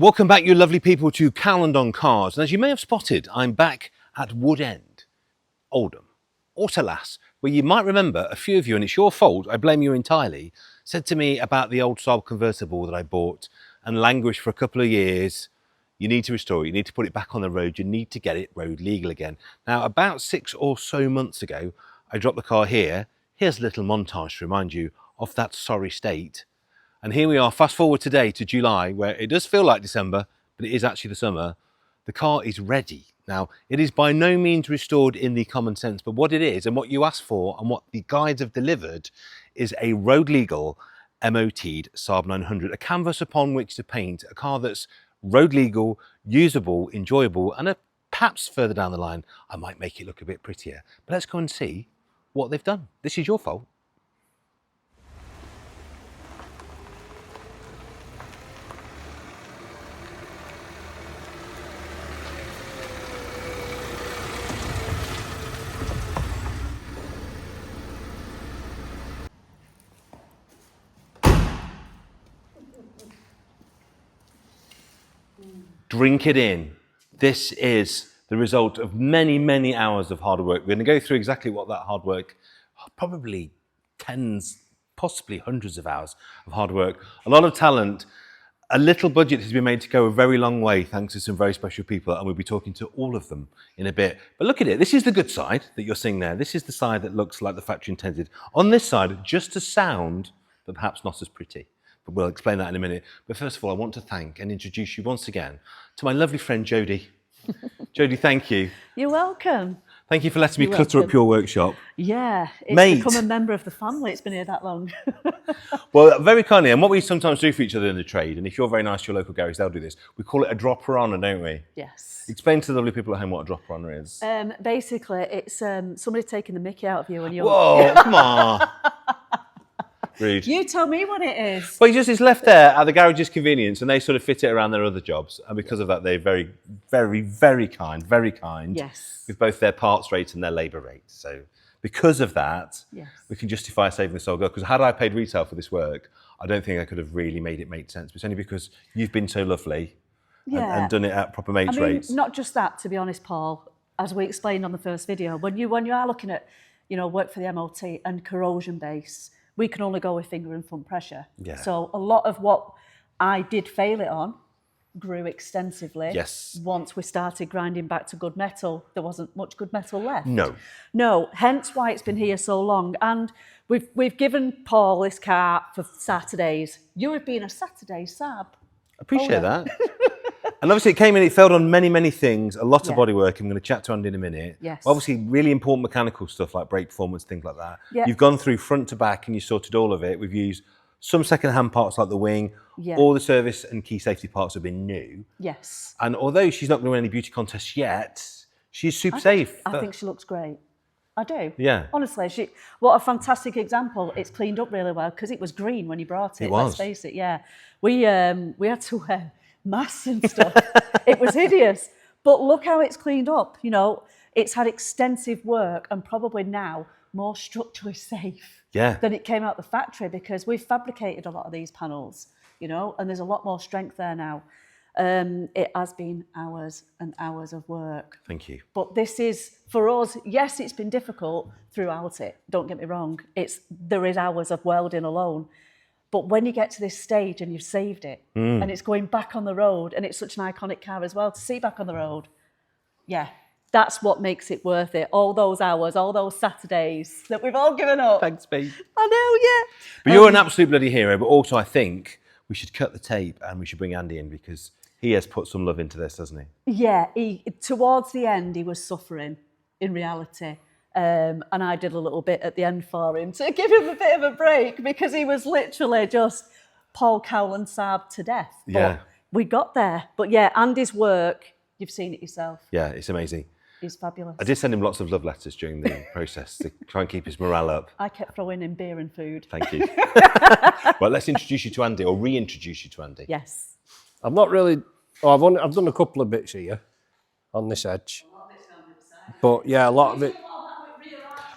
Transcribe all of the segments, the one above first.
Welcome back, you lovely people, to Cowland on Cars. And as you may have spotted, I'm back at Wood End, Oldham, Autolass, where you might remember a few of you, and it's your fault, I blame you entirely, said to me about the old Saab convertible that I bought and languished for a couple of years. You need to restore it, you need to put it back on the road, you need to get it road legal again. Now, about 6 or so months ago, I dropped the car here. Here's a little montage to remind you of that sorry state. And here we are, fast forward today to July, where it does feel like December, but it is actually the summer. The car is ready. Now, it is by no means restored in the common sense, but what it is and what you asked for and what the guides have delivered is a road legal MOT'd Saab 900, a canvas upon which to paint a car that's road legal, usable, enjoyable, and perhaps further down the line, I might make it look a bit prettier. But let's go and see what they've done. This is your fault. Drink it in. This is the result of many, many hours of hard work. We're going to go through exactly what that hard work, probably tens, possibly hundreds of hours of hard work, a lot of talent, a little budget has been made to go a very long way thanks to some very special people, and we'll be talking to all of them in a bit. But look at it. This is the good side that you're seeing there. This is the side that looks like the factory intended. On this side, just as sound, but perhaps not as pretty. But we'll explain that in a minute. But first of all, I want to thank and introduce you once again to my lovely friend, Jody. Jody, thank you. You're welcome. Thank you for letting me clutter up your workshop. Yeah, it's Mate. become a member of the family. It's been here that long. Well, very kindly, and what we sometimes do for each other in the trade, and if you're very nice to your local garage, they'll do this. We call it a dropper honor, don't we? Yes. Explain to the lovely people at home what a dropper honor is. Basically, it's somebody taking the mickey out of you when you're... Whoa, come on. Rude. You tell me what it is. Well, it's left there at the garage's convenience, and they sort of fit it around their other jobs. And because of that, they're very, very, very kind. Yes. With both their parts rate and their labour rate. So because of that, yes, we can justify saving this old girl. Because had I paid retail for this work, I don't think I could have really made it make sense. But it's only because you've been so lovely and done it at proper mates rates. Not just that, to be honest, Paul. As we explained on the first video, when you are looking at, work for the MOT and corrosion base, we can only go with finger and thumb pressure. Yeah. So a lot of what I did fail it on grew extensively. Yes. Once we started grinding back to good metal, there wasn't much good metal left. No. Hence why it's been here so long. And we've given Paul this car for Saturdays. You have been a Saturday Saab. Appreciate that. And obviously it came in, it failed on many, many things, a lot of bodywork. I'm going to chat to Andy in a minute. Yes. Obviously really important mechanical stuff like brake performance, things like that. Yeah. You've gone through front to back and you sorted all of it. We've used some second-hand parts like the wing. Yeah. All the service and key safety parts have been new. Yes. And although she's not going to win any beauty contests yet, she's super safe. I think she looks great. I do. Yeah. Honestly, what a fantastic example. It's cleaned up really well because it was green when you brought it. It was. Let's face it, yeah. We had to wear masks and stuff. It was hideous. But look how it's cleaned up. It's had extensive work and probably now more structurally safe than it came out the factory because we've fabricated a lot of these panels, and there's a lot more strength there now. It has been hours and hours of work. Thank you. But this is, for us, yes, it's been difficult throughout it. Don't get me wrong. There is hours of welding alone. But when you get to this stage and you've saved it and it's going back on the road and it's such an iconic car as well to see back on the road, that's what makes it worth it. All those hours, all those Saturdays that we've all given up. Thanks, babe. I know, yeah. But you're an absolute bloody hero. But also I think we should cut the tape and we should bring Andy in because he has put some love into this, hasn't he? Yeah, towards the end, he was suffering in reality. And I did a little bit at the end for him to give him a bit of a break because he was literally just Paul Cowland Saab to death. But we got there. But yeah, Andy's work, you've seen it yourself. Yeah, it's amazing. He's fabulous. I did send him lots of love letters during the process to try and keep his morale up. I kept throwing in beer and food. Thank you. Well, let's introduce you to Andy or reintroduce you to Andy. Yes. I've not really... Oh, I've done a couple of bits here on this edge. But yeah, a lot of it...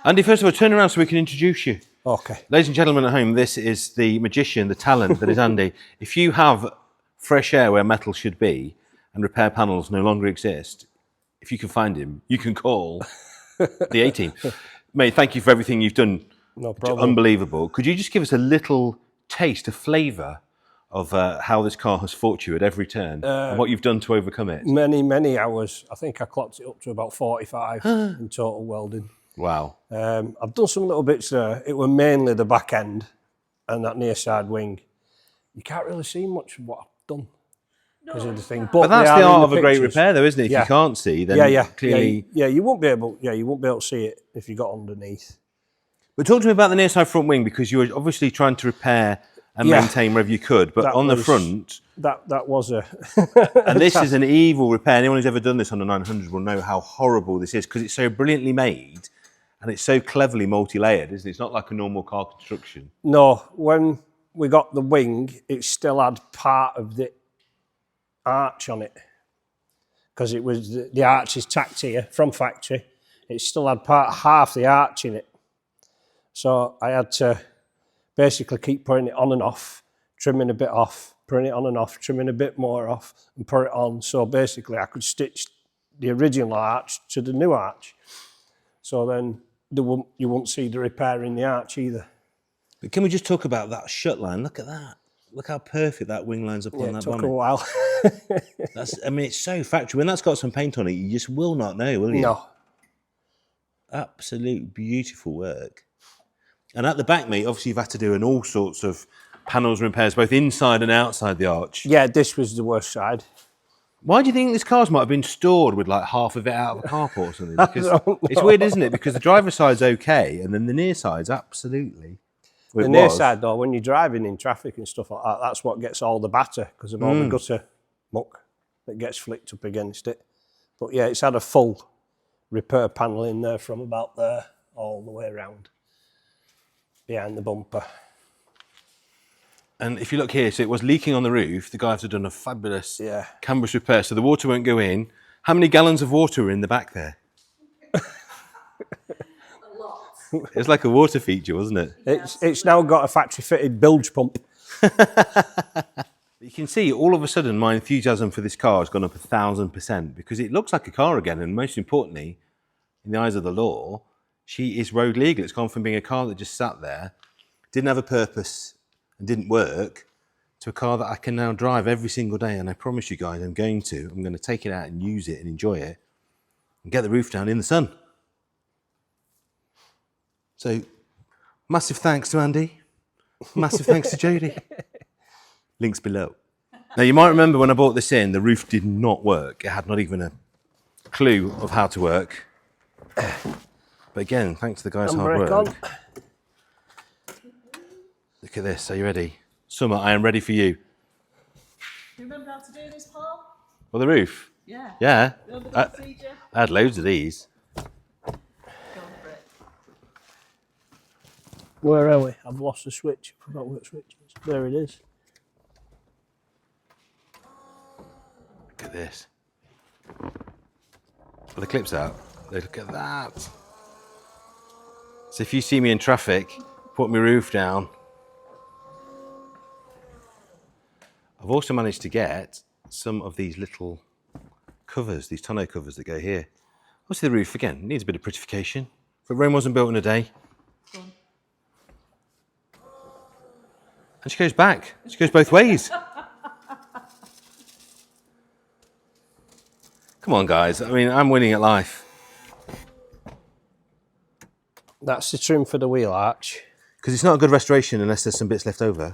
Andy, first of all, turn around so we can introduce you. Okay. Ladies and gentlemen at home, this is the magician, the talent that is Andy. If you have fresh air where metal should be and repair panels no longer exist, if you can find him, you can call the A-team. Mate, thank you for everything you've done. No problem. Unbelievable. Could you just give us a little taste, a flavour of how this car has fought you at every turn and what you've done to overcome it? Many hours. I think I clocked it up to about 45 in total welding. Wow. I've done some little bits there. It were mainly the back end and that near side wing. You can't really see much of what I've done because of the thing. But that's they the are in art of a great pictures. repair, though, isn't it? If you can't see, then clearly... Yeah, you won't be able to see it if you got underneath. But talk to me about the near side front wing, because you were obviously trying to repair and maintain wherever you could, but on the front... That was a... And this is an evil repair. Anyone who's ever done this on a 900 will know how horrible this is, because it's so brilliantly made and it's so cleverly multi-layered, isn't it? It's not like a normal car construction. No, when we got the wing, it still had part of the arch on it, because it was the arch is tacked here from factory. It still had half the arch in it. So I had to basically keep putting it on and off, trimming a bit off, putting it on and off, trimming a bit more off, and put it on. So basically I could stitch the original arch to the new arch. So then you won't see the repair in the arch either. But can we just talk about that shut line? Look at that. Look how perfect that wing lines up on that bonnet. It took a while. I mean, it's so factory. When that's got some paint on it, you just will not know, will you? No. Absolute beautiful work. And at the back, mate, obviously you've had to do all sorts of panels repairs, both inside and outside the arch. Yeah, this was the worst side. Why do you think this cars might have been stored with like half of it out of a carport or something? Because it's weird, isn't it? Because the driver's side's okay, and then the near side's absolutely... The near side, though, when you're driving in traffic and stuff like that, that's what gets all the batter, because of all the gutter muck that gets flicked up against it. But yeah, it's had a full repair panel in there from about there all the way around behind the bumper. And if you look here, so it was leaking on the roof. The guys have done a fabulous canvas repair, so the water won't go in. How many gallons of water are in the back there? It's like a water feature, wasn't it? It's now got a factory-fitted bilge pump. You can see all of a sudden my enthusiasm for this car has gone up 1,000%, because it looks like a car again, and most importantly, in the eyes of the law, she is road legal. It's gone from being a car that just sat there, didn't have a purpose and didn't work, to a car that I can now drive every single day, and I promise you guys I'm going to take it out and use it and enjoy it and get the roof down in the sun. So, massive thanks to Andy. Massive thanks to Jody. Links below. Now, you might remember when I brought this in, the roof did not work. It had not even a clue of how to work. But again, thanks to the guys' hard work. Look at this. Are you ready? Summer, I am ready for you. Do you remember how to do this, Paul? Well, the roof? Yeah. Yeah. Remember the procedure? I had loads of these. Where are we? I've lost the switch. I forgot what switch it is. There it is. Look at this. Well, the clip's out. Look at that. So if you see me in traffic, put my roof down. I've also managed to get some of these little covers, these tonneau covers that go here. Obviously the roof, again, needs a bit of prettification. But Rome wasn't built in a day. And she goes back. She goes both ways. Come on, guys. I mean, I'm winning at life. That's the trim for the wheel arch. Because it's not a good restoration unless there's some bits left over.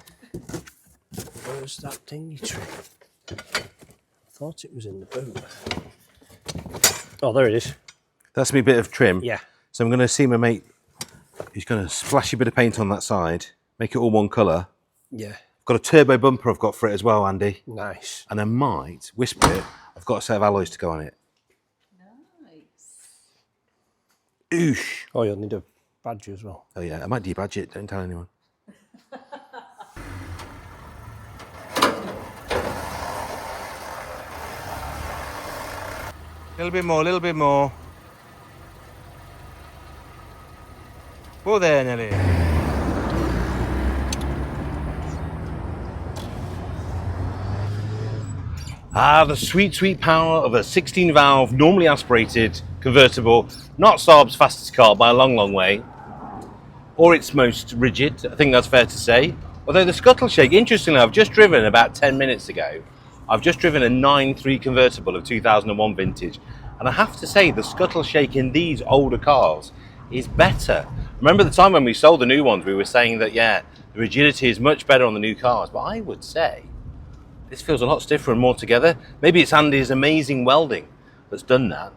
Where's that thingy trim? I thought it was in the boot. Oh, there it is. That's my bit of trim. Yeah. So I'm going to see my mate. He's going to splash a bit of paint on that side, make it all one colour. Yeah. I've got a turbo bumper I've got for it as well, Andy. Nice. And I might whisper it. I've got a set of alloys to go on it. Nice. Oosh. Oh, you'll need a badge as well. Oh yeah, I might debadge it. Don't tell anyone. Little bit more, little bit more. Whoa there, Nelly. Ah, the sweet, sweet power of a 16 valve, normally aspirated convertible, not Saab's fastest car by a long, long way, or its most rigid, I think that's fair to say. Although the scuttle shake, interestingly, I've just driven about 10 minutes ago, I've just driven a 9.3 convertible of 2001 vintage, and I have to say the scuttle shake in these older cars is better. Remember the time when we sold the new ones, we were saying that, yeah, the rigidity is much better on the new cars, but I would say this feels a lot stiffer and more together. Maybe it's Andy's amazing welding that's done that.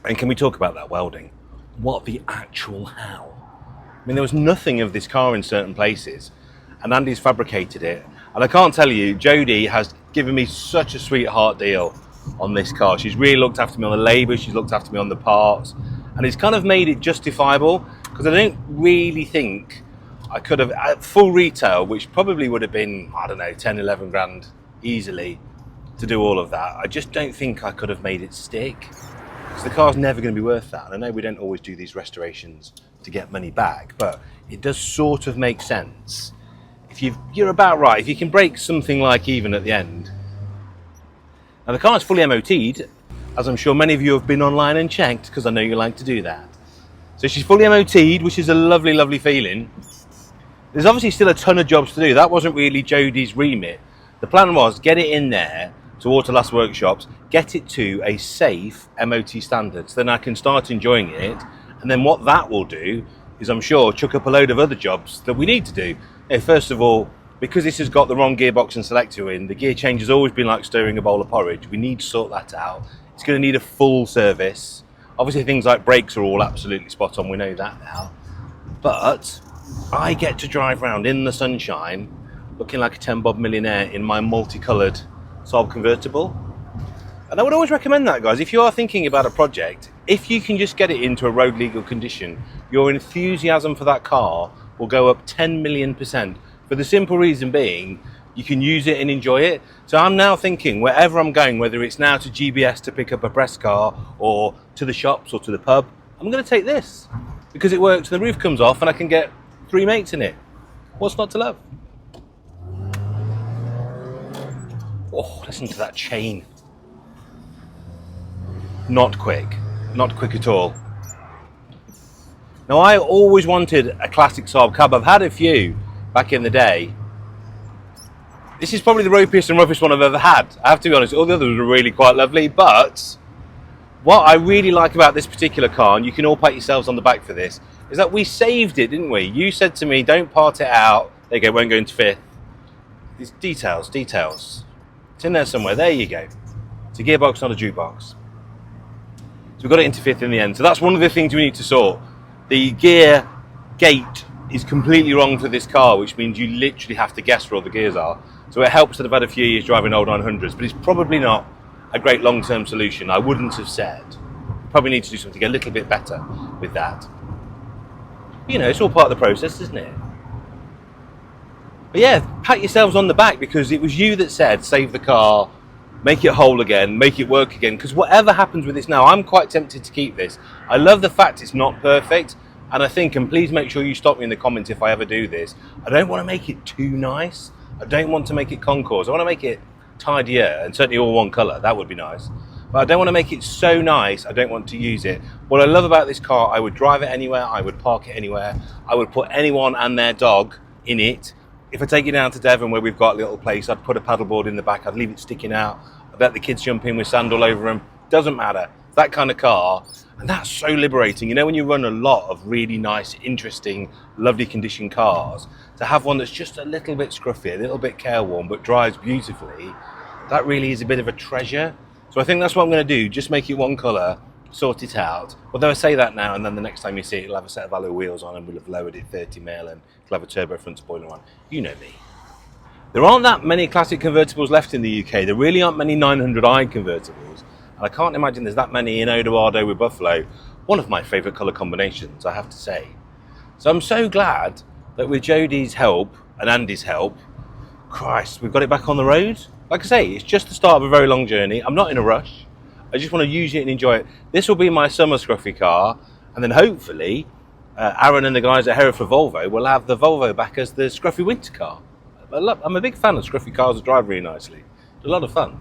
And can we talk about that welding? What the actual hell? I mean, there was nothing of this car in certain places, and Andy's fabricated it. And I can't tell you, Jody has given me such a sweetheart deal on this car. She's really looked after me on the labour, she's looked after me on the parts, and it's kind of made it justifiable, because I don't really think I could have, at full retail, which probably would have been, I don't know, 10, 11 grand easily to do all of that, I just don't think I could have made it stick. So the car's never going to be worth that. And I know we don't always do these restorations to get money back, but it does sort of make sense. If you're about right, if you can break something like even at the end. Now the car is fully MOT'd, as I'm sure many of you have been online and checked, because I know you like to do that. So she's fully MOT'd, which is a lovely, lovely feeling. There's obviously still a ton of jobs to do. That wasn't really Jody's remit. The plan was get it in there to Autolass workshops, get it to a safe MOT standard, so then I can start enjoying it. And then what that will do is, I'm sure, chuck up a load of other jobs that we need to do. First of all, because this has got the wrong gearbox and selector in, the gear change has always been like stirring a bowl of porridge. We need to sort that out. It's going to need a full service. Obviously things like brakes are all absolutely spot on, we know that now. But I get to drive around in the sunshine looking like a 10 bob millionaire in my multicoloured Saab convertible. And I would always recommend that, guys. If you are thinking about a project, if you can just get it into a road legal condition, your enthusiasm for that car will go up 10 million%, for the simple reason being you can use it and enjoy it. So I'm now thinking, wherever I'm going, whether it's now to GBS to pick up a press car or to the shops or to the pub, I'm going to take this because it works, the roof comes off and I can get 3 mates in it. What's not to love? Oh, listen to that chain. Not quick at all. Now, I always wanted a classic Saab cab. I've had a few back in the day. This is probably the ropiest and roughest one I've ever had. I have to be honest, all the others were really quite lovely, but what I really like about this particular car, and you can all pat yourselves on the back for this, is that we saved it, didn't we? You said to me, don't part it out. There you go, won't go into fifth. These details. It's in there somewhere, there you go. It's a gearbox, not a jukebox. So we got it into fifth in the end. So that's one of the things we need to sort. The gear gate is completely wrong for this car, which means you literally have to guess where all the gears are. So it helps that I've had a few years driving old 900s, but it's probably not a great long-term solution. I wouldn't have said. Probably need to do something a little bit better with that. You know, it's all part of the process, isn't it? But yeah, pat yourselves on the back, because it was you that said save the car, make it whole again, make it work again, because whatever happens with this now, I'm quite tempted to keep this. I love the fact it's not perfect, and I think, and please make sure you stop me in the comments if I ever do this, I don't want to make it too nice. I don't want to make it concours. I want to make it tidier, and certainly all one colour, that would be nice. But I don't want to make it so nice, I don't want to use it. What I love about this car, I would drive it anywhere, I would park it anywhere, I would put anyone and their dog in it. If I take it down to Devon where we've got a little place, I'd put a paddleboard in the back, I'd leave it sticking out, I'd let the kids jump in with sand all over them. Doesn't matter. That kind of car. And that's so liberating. You know, when you run a lot of really nice, interesting, lovely condition cars, to have one that's just a little bit scruffy, a little bit careworn, but drives beautifully, that really is a bit of a treasure. So I think that's what I'm going to do. Just make it one colour, sort it out. Although I say that now, and then the next time you see it, it'll have a set of alloy wheels on and we'll have lowered it 30 mil and it'll have a turbo front spoiler on. You know me. There aren't that many classic convertibles left in the UK. There really aren't many 900i convertibles. And I can't imagine there's that many in Odoardo with Buffalo. One of my favourite colour combinations, I have to say. So I'm so glad that with Jody's help and Andy's help, Christ, we've got it back on the road. Like I say, it's just the start of a very long journey. I'm not in a rush. I just want to use it and enjoy it. This will be my summer scruffy car, and then hopefully Aaron and the guys at Hereford Volvo will have the Volvo back as the scruffy winter car. I'm a big fan of scruffy cars that drive really nicely. It's a lot of fun.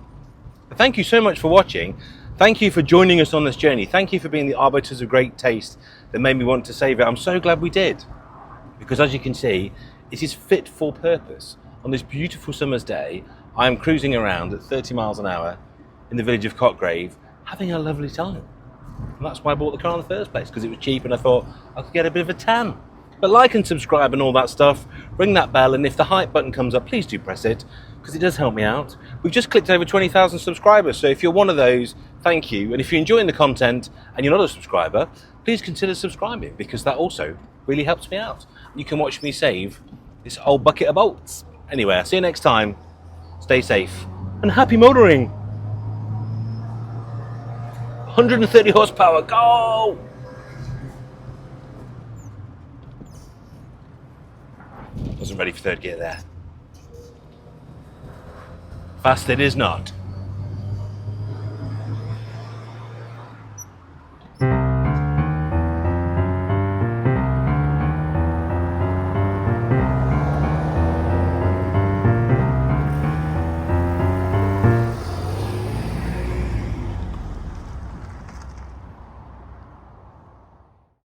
But thank you so much for watching. Thank you for joining us on this journey. Thank you for being the arbiters of great taste that made me want to save it. I'm so glad we did. Because as you can see, it is fit for purpose. On this beautiful summer's day, I am cruising around at 30 miles an hour in the village of Cotgrave, having a lovely time. And that's why I bought the car in the first place, because it was cheap and I thought I could get a bit of a tan. But like and subscribe and all that stuff, ring that bell, and if the hype button comes up, please do press it, because it does help me out. We've just clicked over 20,000 subscribers, so if you're one of those, thank you. And if you're enjoying the content and you're not a subscriber, please consider subscribing, because that also really helps me out. You can watch me save this old bucket of bolts. Anyway, I'll see you next time. Stay safe and happy motoring. 130 horsepower, go! Wasn't ready for third gear there. Fast it is not.